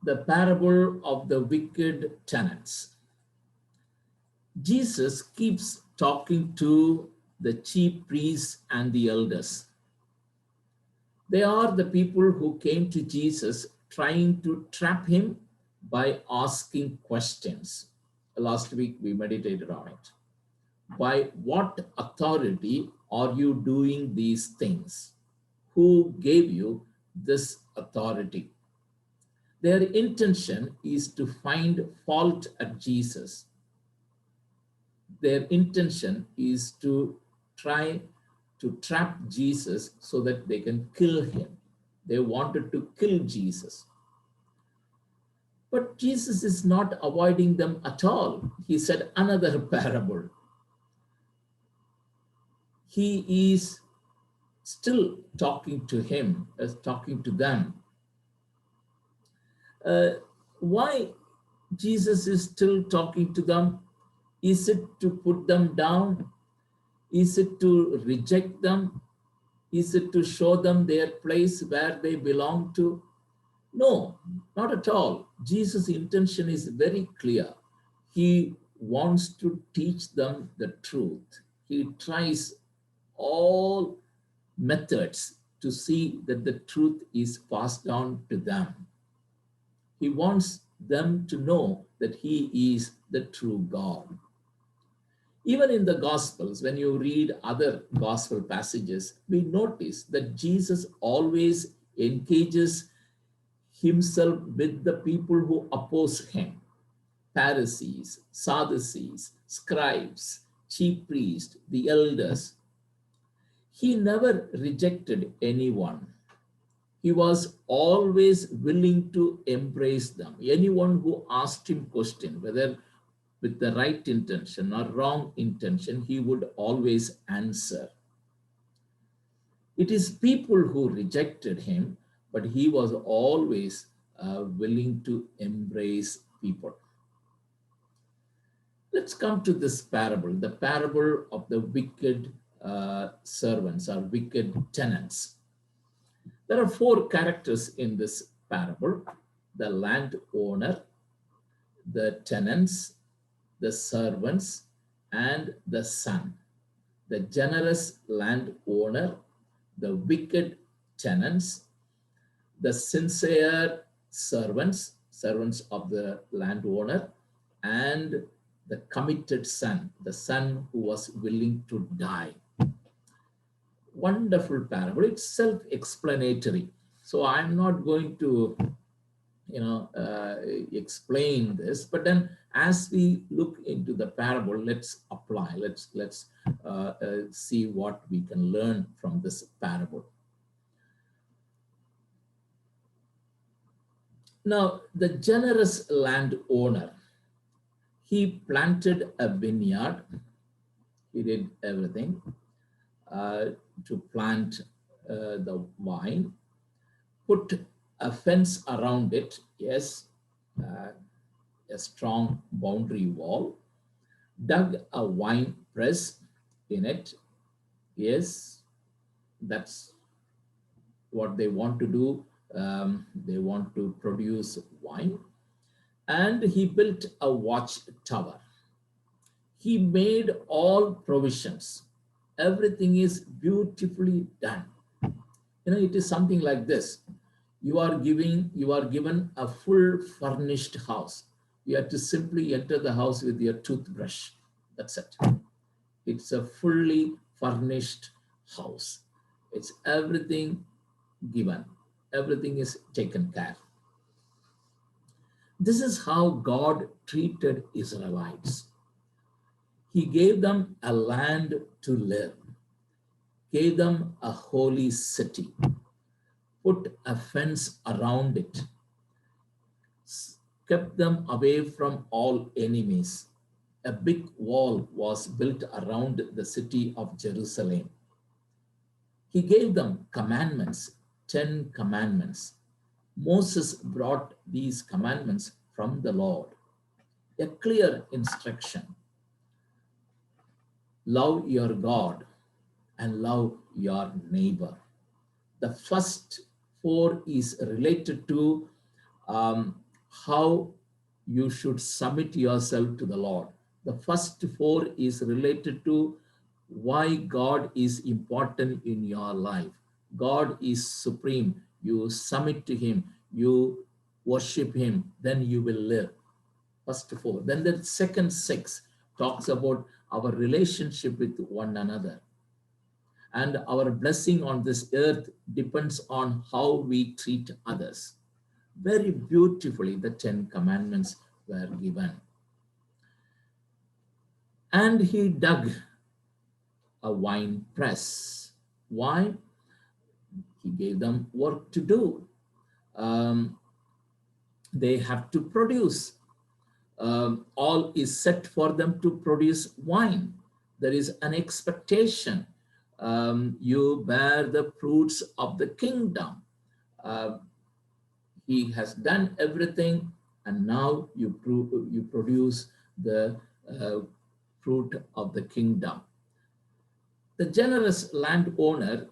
The parable of the wicked tenants. Jesus keeps talking to the chief priests and the elders. They are the people who came to Jesus trying to trap him by asking questions. Last week we meditated on it. By what authority are you doing these things? Who gave you this authority? Their intention is to find fault at Jesus. Their intention is to try to trap Jesus so that they can kill him. They wanted to kill Jesus. But Jesus is not avoiding them at all. He said another parable. He is still talking to him, talking to them. Why Jesus is still talking to them? Is it to put them down? Is it to reject them? Is it to show them their place where they belong to? No, not at all. Jesus' intention is very clear. He wants to teach them the truth. He tries all methods to see that the truth is passed down to them. He wants them to know that he is the true God. Even in the Gospels, when you read other Gospel passages, we notice that Jesus always engages himself with the people who oppose him. Pharisees, Sadducees, scribes, chief priests, the elders. He never rejected anyone. He was always willing to embrace them. Anyone who asked him question, whether with the right intention or wrong intention, he would always answer. It is people who rejected him, but he was always willing to embrace people. Let's come to this parable, the parable of the wicked servants or wicked tenants. There are four characters in this parable: the landowner, the tenants, the servants, and the son. The generous landowner, the wicked tenants, the sincere servants, servants of the landowner, and the committed son, the son who was willing to die. Wonderful parable. It's self-explanatory. So I'm not going to, explain this. But then, as we look into the parable, let's apply. Let's see what we can learn from this parable. Now, the generous landowner, he planted a vineyard. He did everything to plant the vine, put a fence around it, yes, a strong boundary wall, dug a wine press in it, yes, that's what they want to do. They want to produce wine. And he built a watchtower. He made all provisions. Everything is beautifully done. It is something like this. You are given a full furnished house. You have to simply enter the house with your toothbrush. That's it. It's a fully furnished house. It's everything given. Everything is taken care. This is how God treated Israelites. He gave them a land to live, gave them a holy city, put a fence around it, kept them away from all enemies. A big wall was built around the city of Jerusalem. He gave them commandments, 10 commandments. Moses brought these commandments from the Lord. A clear instruction. Love your God and love your neighbor. The first four is related to how you should submit yourself to the Lord. The first four is related to why God is important in your life. God is supreme. You submit to Him, you worship Him, then you will live. First four. Then the second six talks about our relationship with one another. And our blessing on this earth depends on how we treat others. Very beautifully, the 10 commandments were given. And he dug a wine press. Why? He gave them work to do. Um, they have to produce. All is set for them to produce wine. There is an expectation. You bear the fruits of the kingdom. Uh, he has done everything, and now you produce the uh, fruit of the kingdom. The generous landowner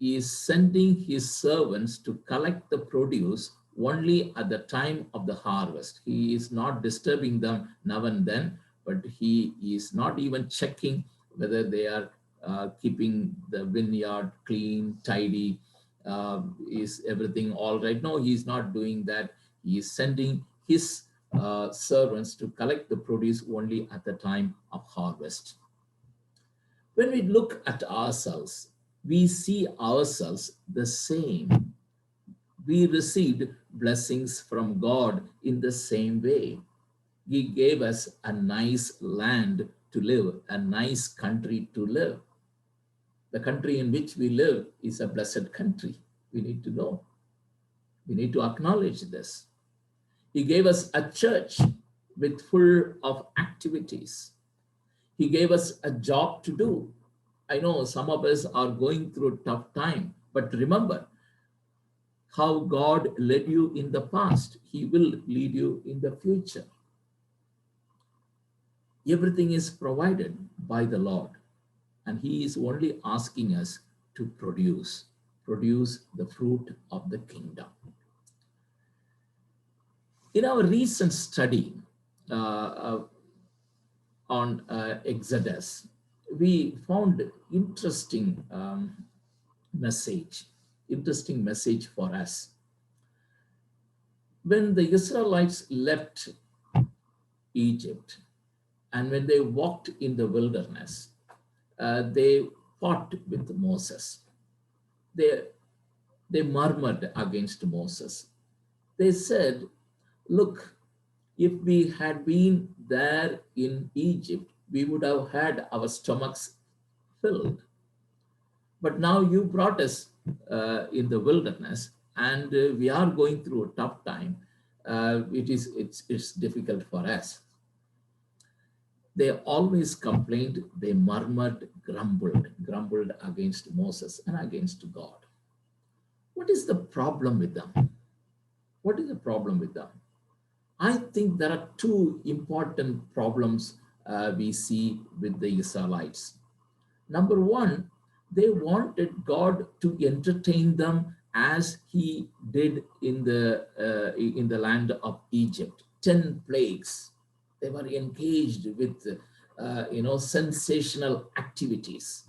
is sending his servants to collect the produce only at the time of the harvest. He is not disturbing them now and then, but he is not even checking whether they are keeping the vineyard clean, tidy. Is everything all right? No, he's not doing that. He is sending his servants to collect the produce only at the time of harvest. When we look at ourselves, we see ourselves the same. We received blessings from God in the same way. He gave us a nice land to live, a nice country to live. The country in which we live is a blessed country. We need to know. We need to acknowledge this. He gave us a church with full of activities. He gave us a job to do. I know some of us are going through a tough time, but remember how God led you in the past. He will lead you in the future. Everything is provided by the Lord, and He is only asking us to produce the fruit of the kingdom. In our recent study on Exodus, we found interesting message for us. When the Israelites left Egypt and when they walked in the wilderness, they fought with Moses. They murmured against Moses. They said, look, if we had been there in Egypt, we would have had our stomachs filled. But now you brought us in the wilderness, and we are going through a tough time. It's difficult for us. They always complained, they murmured, grumbled against Moses and against God. What is the problem with them? What is the problem with them? I think there are two important problems we see with the Israelites. Number one, they wanted God to entertain them as He did in the land of Egypt. 10 plagues. They were engaged with sensational activities.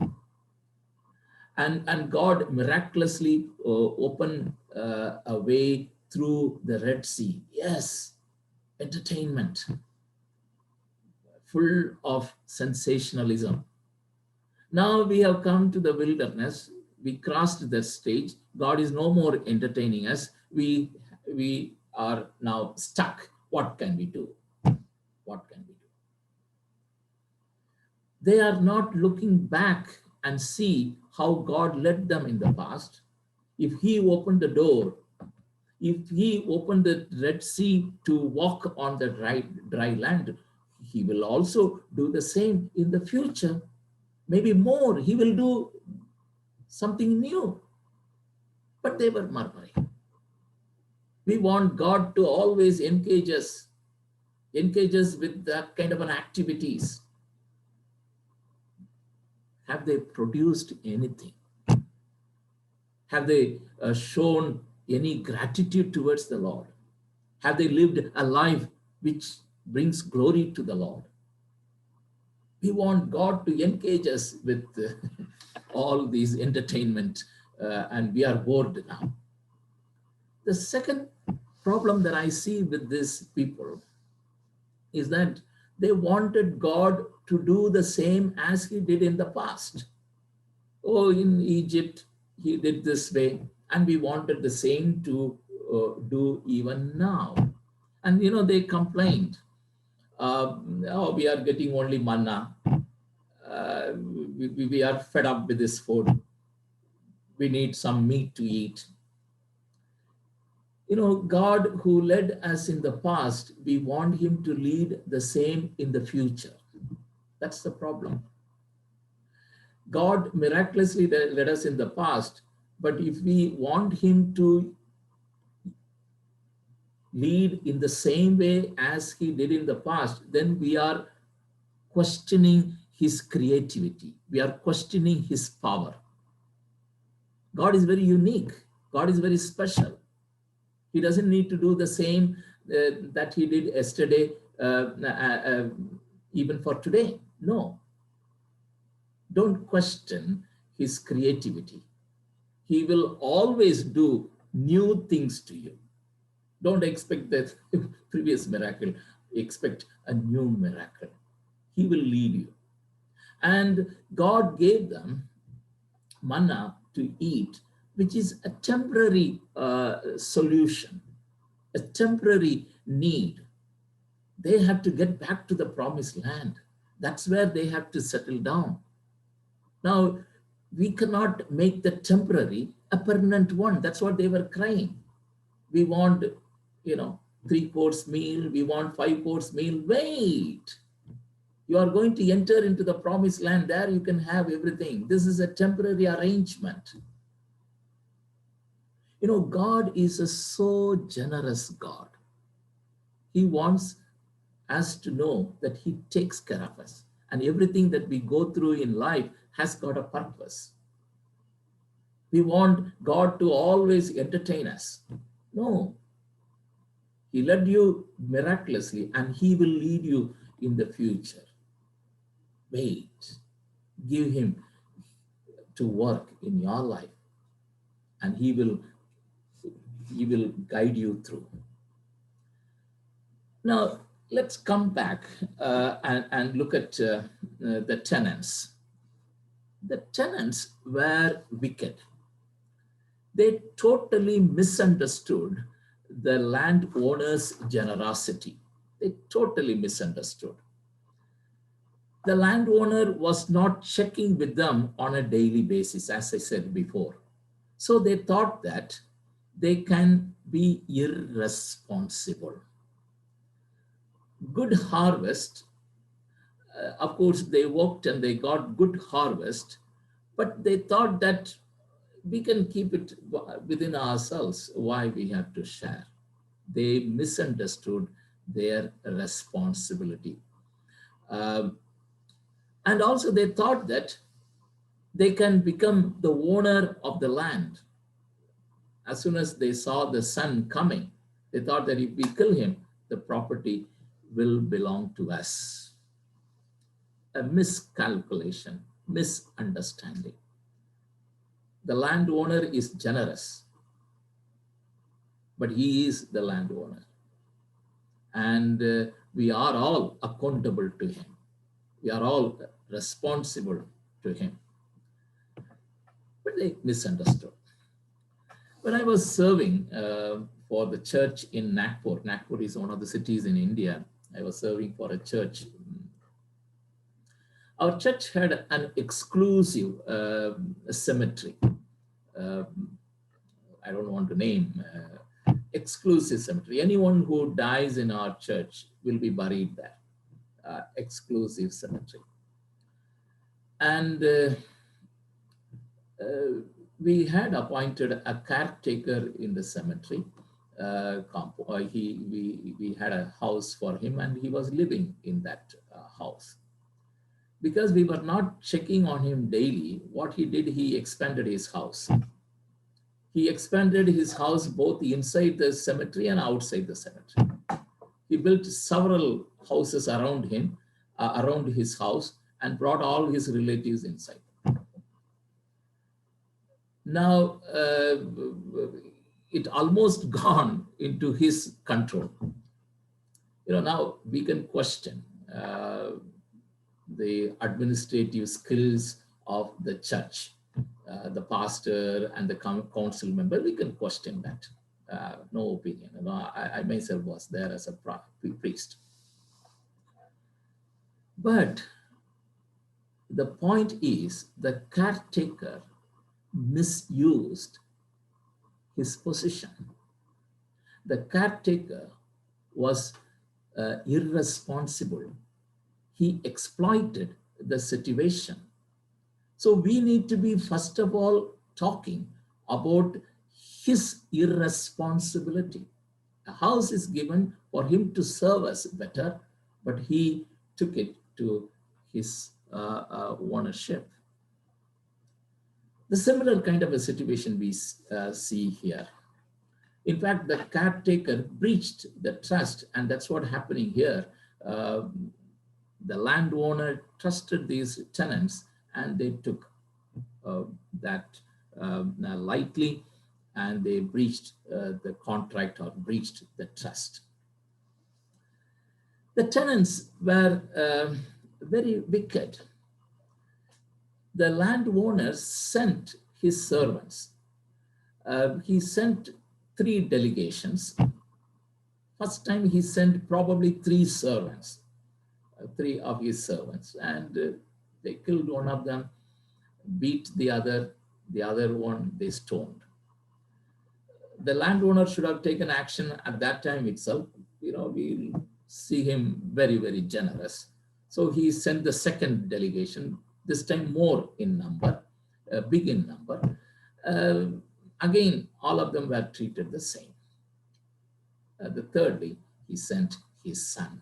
And God miraculously opened a way through the Red Sea. Yes, entertainment, full of sensationalism. Now we have come to the wilderness. We crossed that stage. God is no more entertaining us. We are now stuck. What can we do? What can we do? They are not looking back and see how God led them in the past. If He opened the door, if He opened the Red Sea to walk on the dry land, He will also do the same in the future. Maybe more, He will do something new. But they were murmuring. We want God to always engage us with that kind of an activities. Have they produced anything? Have they shown any gratitude towards the Lord? Have they lived a life which brings glory to the Lord? We want God to engage us with all these entertainment, and we are bored now. The second problem that I see with these people is that they wanted God to do the same as he did in the past. Oh, in Egypt, he did this way, and we wanted the same to do even now. And they complained, oh, we are getting only manna. We are fed up with this food. We need some meat to eat. God who led us in the past, we want him to lead the same in the future. That's the problem. God miraculously led us in the past, but if we want him to lead in the same way as he did in the past, then we are questioning his creativity. We are questioning his power. God is very unique. God is very special. He doesn't need to do the same that he did yesterday, even for today. No. Don't question his creativity. He will always do new things to you. Don't expect that previous miracle. Expect a new miracle. He will lead you. And God gave them manna to eat, which is a temporary solution, a temporary need. They have to get back to the promised land. That's where they have to settle down. Now, we cannot make the temporary a permanent one. That's what they were crying. We want, 3-course meal. We want 5-course meal. Wait. You are going to enter into the promised land. There you can have everything. This is a temporary arrangement. God is a so generous God. He wants us to know that he takes care of us. And everything that we go through in life has got a purpose. We want God to always entertain us. No. He led you miraculously, and he will lead you in the future. Wait. Give him to work in your life, and he will guide you through. Now, let's come back and look at the tenants. The tenants were wicked. They totally misunderstood the landowner's generosity. They totally misunderstood. The landowner was not checking with them on a daily basis, as I said before. So they thought that they can be irresponsible. Good harvest, of course, they worked and they got good harvest, but they thought that we can keep it within ourselves. Why we have to share? They misunderstood their responsibility. And also they thought that they can become the owner of the land. As soon as they saw the son coming, they thought that if we kill him, the property will belong to us. A miscalculation, misunderstanding. The landowner is generous, but he is the landowner. And we are all accountable to him. We are all responsible to him. But they misunderstood. When I was serving for the church in Nagpur, Nagpur is one of the cities in India. I was serving for a church. Our church had an exclusive cemetery. I don't want to name, exclusive cemetery. Anyone who dies in our church will be buried there. Exclusive cemetery. And we had appointed a caretaker in the cemetery. We had a house for him, and he was living in that house. Because we were not checking on him daily, what he did, he expanded his house. He expanded his house both inside the cemetery and outside the cemetery. He built several houses around him, around his house, and brought all his relatives inside. Now, it almost gone into his control. Now we can question the administrative skills of the church, the pastor and the council member. We can question that. No opinion. I myself was there as a priest. But the point is, the caretaker misused his position. The caretaker was irresponsible. He exploited the situation. So we need to be, first of all, talking about his irresponsibility. A house is given for him to serve us better, but he took it to his ownership. The similar kind of a situation we see here. In fact, the caretaker breached the trust, and that's what's happening here. The landowner trusted these tenants, and they took that lightly, and they breached the contract or breached the trust. The tenants were very wicked. The landowner sent his servants. He sent 3 delegations. First time he sent probably 3 servants, 3 of his servants, and they killed one of them, beat the other one they stoned. The landowner should have taken action at that time itself. We see him very, very generous. So he sent the second delegation, this time more in number, big in number. Again, all of them were treated the same. Thirdly, he sent his son.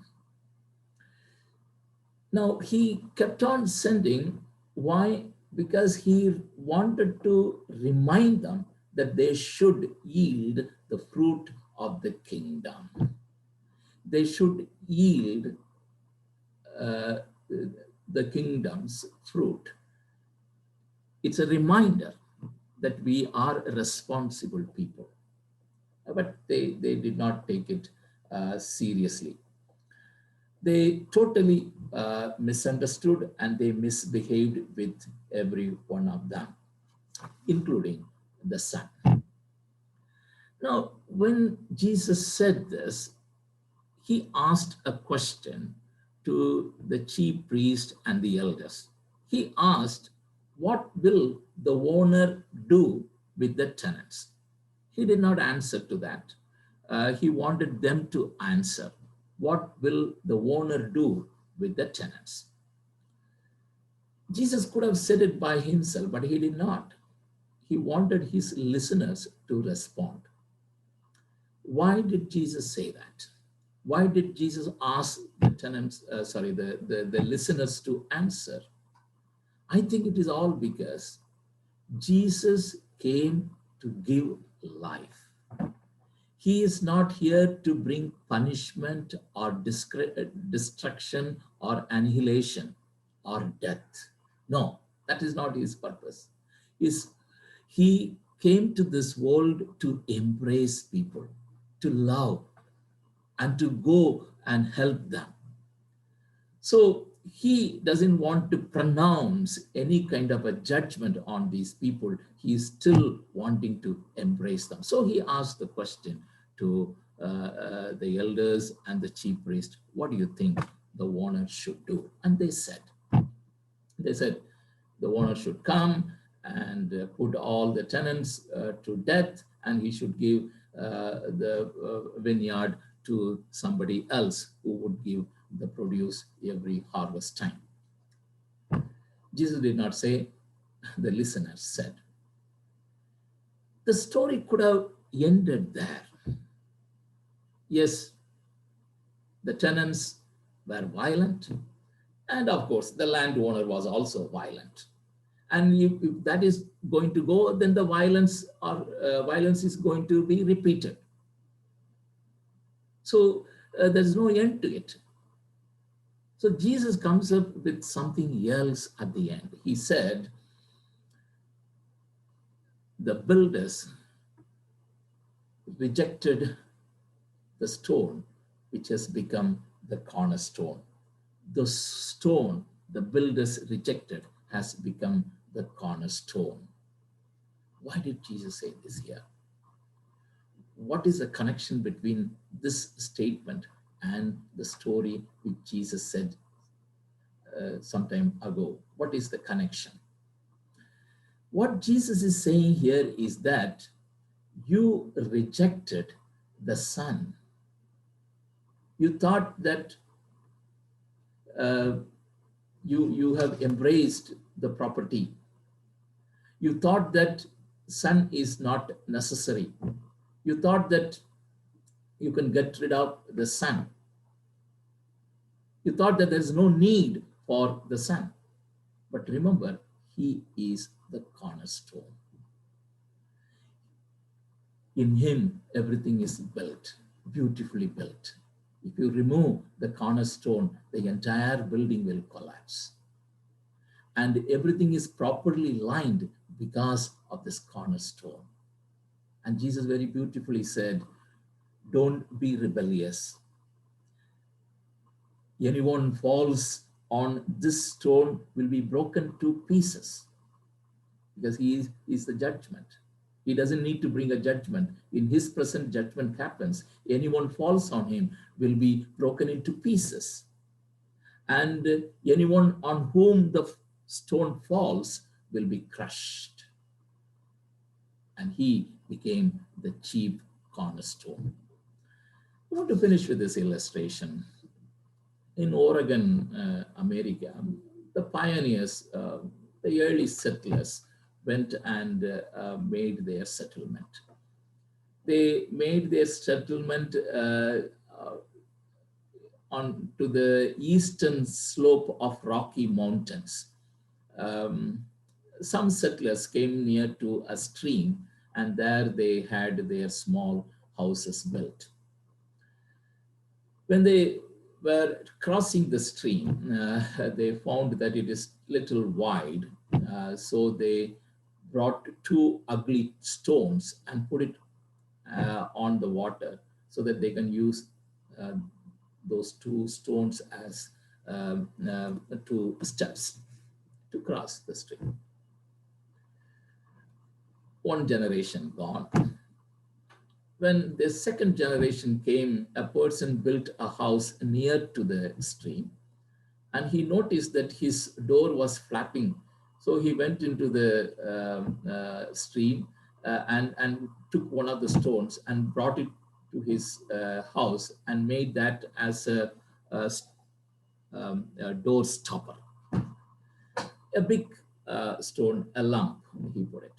Now, he kept on sending. Why? Because he wanted to remind them that they should yield the fruit of the kingdom. They should yield the kingdom's fruit. It's a reminder that we are responsible people. But they did not take it seriously. They totally misunderstood, and they misbehaved with every one of them, including the son. Now, when Jesus said this, he asked a question to the chief priest and the elders. He asked, what will the owner do with the tenants? He did not answer to that. He wanted them to answer. What will the owner do with the tenants? Jesus could have said it by himself, but he did not. He wanted his listeners to respond. Why did Jesus say that? Why did Jesus ask the tenants, the listeners to answer? I think it is all because Jesus came to give life. He is not here to bring punishment or destruction or annihilation or death. No, that is not his purpose. He came to this world to embrace people, to love, and to go and help them. So he doesn't want to pronounce any kind of a judgment on these people. He is still wanting to embrace them. So he asked the question to the elders and the chief priest, what do you think the owner should do? And they said, the owner should come and put all the tenants to death, and he should give the vineyard to somebody else who would give the produce every harvest time. Jesus did not say, the listeners said. The story could have ended there. Yes, the tenants were violent, and of course, the landowner was also violent. And if that is going to go, then the violence or violence is going to be repeated. So there's no end to it. So Jesus comes up with something else at the end. He said, the builders rejected the stone, which has become the cornerstone. The stone the builders rejected has become the cornerstone. Why did Jesus say this here? What is the connection between this statement and the story which Jesus said some time ago? What is the connection? What Jesus is saying here is that you rejected the Son. You thought that you have embraced the property. You thought that Son is not necessary. You thought that you can get rid of the Son. You thought that there's no need for the Son. But remember, he is the cornerstone. In him, everything is built, beautifully built. If you remove the cornerstone, the entire building will collapse. And everything is properly lined because of this cornerstone. And Jesus very beautifully said, don't be rebellious. Anyone falls on this stone will be broken to pieces, because he is the judgment. He doesn't need to bring a judgment. In his present, judgment happens. Anyone falls on him will be broken into pieces. And anyone on whom the stone falls will be crushed. And he became the chief cornerstone. I want to finish with this illustration. In Oregon, America, the pioneers, the early settlers, went and made their settlement. They made their settlement on to the eastern slope of Rocky Mountains. Some settlers came near to a stream, and there they had their small houses built. When they were crossing the stream, they found that it is little wide, so they brought two ugly stones and put it on the water so that they can use those two stones as two steps to cross the stream. One generation gone. When the second generation came, a person built a house near to the stream, and he noticed that his door was flapping. So he went into the stream and took one of the stones and brought it to his house and made that as a door stopper. A big stone, a lump, he put it.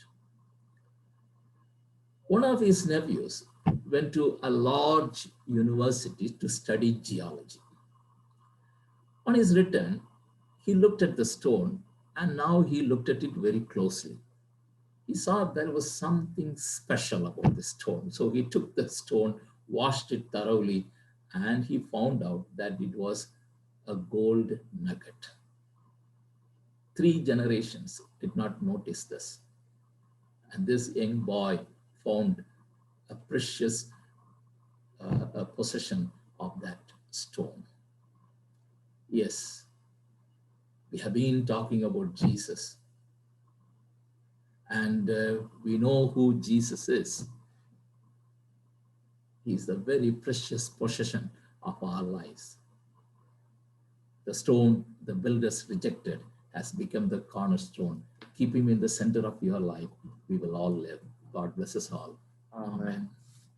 One of his nephews went to a large university to study geology. On his return, he looked at the stone, and now he looked at it very closely. He saw there was something special about the stone. So he took the stone, washed it thoroughly, and he found out that it was a gold nugget. 3 generations did not notice this. And this young boy found a precious possession of that stone. Yes, we have been talking about Jesus, and we know who Jesus is. He is the very precious possession of our lives. The stone the builders rejected has become the cornerstone. Keep him in the center of your life. We will all live. God bless us all. Amen.